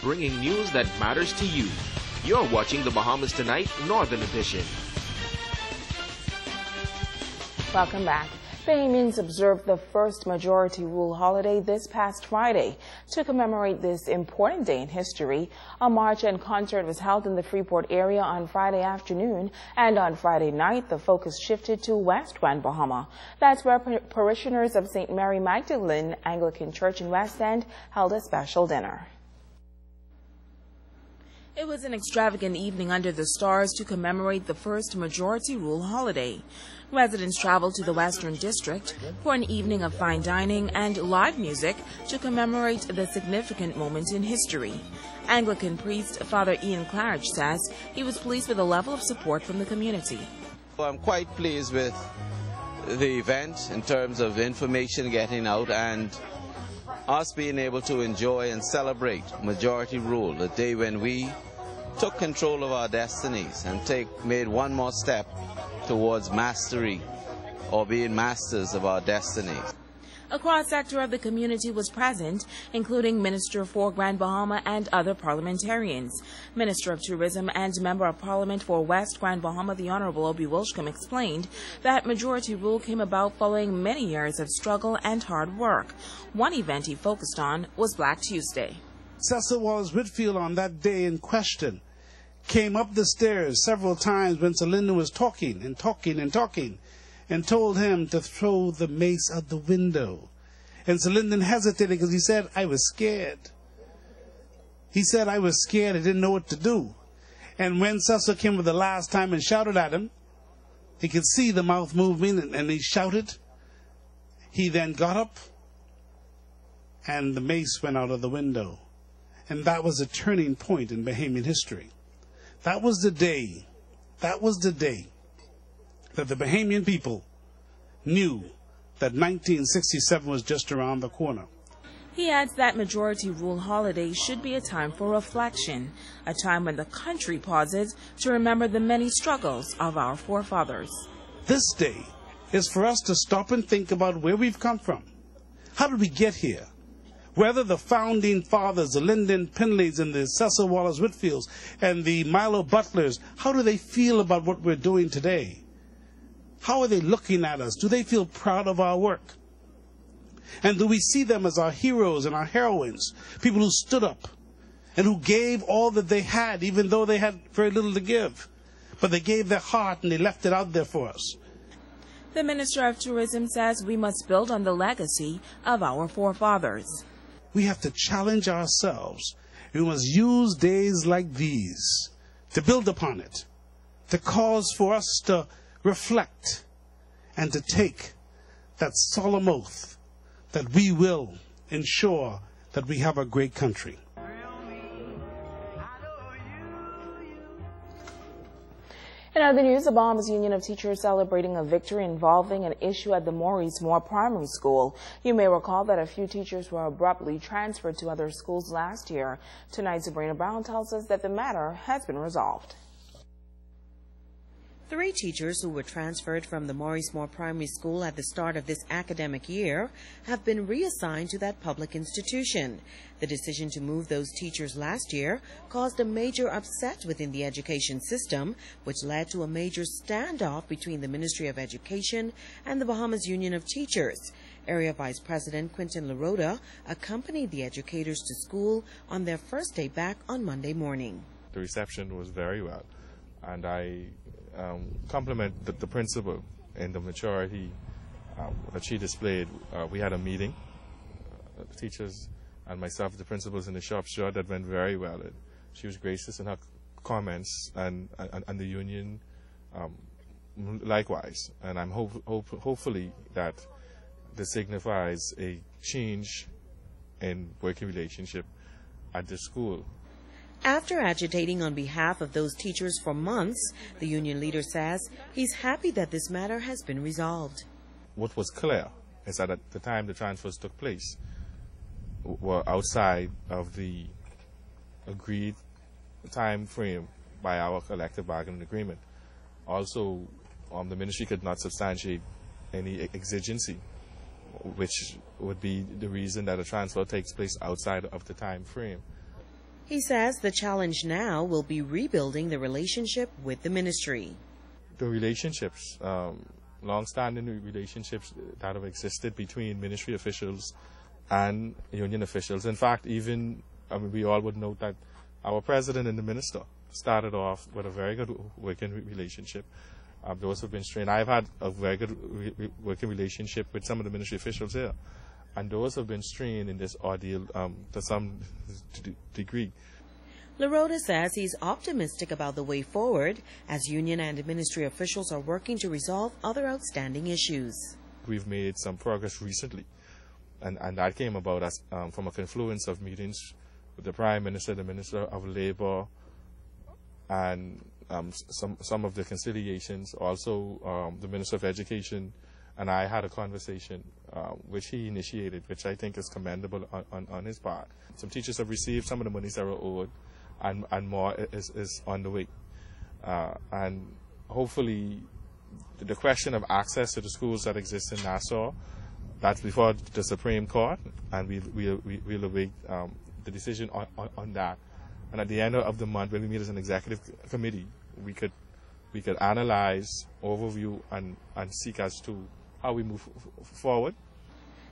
bringing news that matters to you. You're watching the Bahamas Tonight Northern Edition. Welcome back. Bahamians observed the first majority rule holiday this past Friday. To commemorate this important day in history, a march and concert was held in the Freeport area on Friday afternoon, and on Friday night the focus shifted to West Grand Bahama. That's where parishioners of St. Mary Magdalene Anglican Church in West End held a special dinner. It was an extravagant evening under the stars to commemorate the first majority rule holiday. Residents traveled to the Western District for an evening of fine dining and live music to commemorate the significant moment in history. Anglican priest Father Ian Claridge says he was pleased with the level of support from the community. I'm quite pleased with the event in terms of information getting out and us being able to enjoy and celebrate majority rule, the day when we took control of our destinies and made one more step towards mastery or being masters of our destinies. A cross-sector of the community was present, including Minister for Grand Bahama and other parliamentarians. Minister of Tourism and Member of Parliament for West Grand Bahama, the Honorable Obi Wilshcombe, explained that majority rule came about following many years of struggle and hard work. One event he focused on was Black Tuesday. Cecil Wallace Whitfield on that day in question came up the stairs several times when Sir Lyndon was talking and told him to throw the mace out the window. And Sir Lyndon hesitated because he said, I was scared. He said, I was scared, I didn't know what to do. And when Cecil came for the last time and shouted at him, he could see the mouth moving and he shouted. He then got up and the mace went out of the window. And that was a turning point in Bahamian history. That was the day that the Bahamian people knew that 1967 was just around the corner. He adds that majority rule holiday should be a time for reflection, a time when the country pauses to remember the many struggles of our forefathers. This day is for us to stop and think about where we've come from. How did we get here? Whether the founding fathers, the Lyndon Pinleys and the Cecil Wallace Whitfields and the Milo Butlers, how do they feel about what we're doing today? How are they looking at us? Do they feel proud of our work? And do we see them as our heroes and our heroines, people who stood up and who gave all that they had, even though they had very little to give? But they gave their heart and they left it out there for us. The Minister of Tourism says we must build on the legacy of our forefathers. We have to challenge ourselves. We must use days like these to build upon it, to cause for us to reflect and to take that solemn oath that we will ensure that we have a great country. In other news, the Bahamas Union of Teachers celebrating a victory involving an issue at the Maurice Moore Primary School. You may recall that a few teachers were abruptly transferred to other schools last year. Tonight, Sabrina Brown tells us that the matter has been resolved. 3 teachers who were transferred from the Maurice Moore Primary School at the start of this academic year have been reassigned to that public institution. The decision to move those teachers last year caused a major upset within the education system, which led to a major standoff between the Ministry of Education and the Bahamas Union of Teachers. Area Vice President Quintin LaRoda accompanied the educators to school on their first day back on Monday morning. The reception was very well, and I compliment the principal and the maturity that she displayed. We had a meeting, the teachers and myself, the principals in the shop, sure that went very well. She was gracious in her comments, and the union likewise. And I'm hopefully that this signifies a change in working relationship at the school. After agitating on behalf of those teachers for months, the union leader says he's happy that this matter has been resolved. What was clear is that at the time the transfers took place were outside of the agreed time frame by our collective bargaining agreement. Also, the ministry could not substantiate any exigency, which would be the reason that a transfer takes place outside of the time frame. He says the challenge now will be rebuilding the relationship with the ministry. The relationships, long-standing relationships that have existed between ministry officials and union officials. In fact, even we all would note that our president and the minister started off with a very good working relationship. Those have been strained. I've had a very good working relationship with some of the ministry officials here, and those have been strained in this ordeal to some degree. Rolle says he's optimistic about the way forward as union and ministry officials are working to resolve other outstanding issues. We've made some progress recently, and that came about as, from a confluence of meetings with the Prime Minister, the Minister of Labour, and some of the conciliations. Also, the Minister of Education and I had a conversation which he initiated, which I think is commendable on his part. Some teachers have received some of the monies that were owed, and more is on the way. And hopefully the question of access to the schools that exist in Nassau, that's before the Supreme Court, and we'll await the decision on that. And at the end of the month, when we meet as an executive committee, we could analyze, overview, and seek as to how we move forward.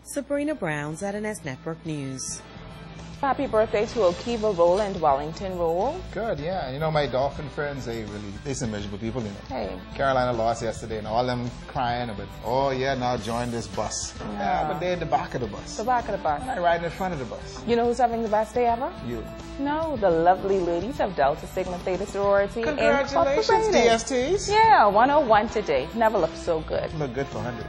Sabrina Brown, ZNS Network News. Happy birthday to Okiva, Rolle, and Wellington, Rolle. Good, yeah. You know, my Dolphin friends, they're some miserable people, you know. Hey. Carolina lost yesterday, and all them crying about, oh, yeah, now join this bus. Yeah, but they're in the back of the bus. The back of the bus. I'm riding in front of the bus. You know who's having the best day ever? You. No, the lovely ladies of Delta Sigma Theta Sorority. Congratulations, DSTs. Yeah, 101 today. Never looked so good. Look good for 100.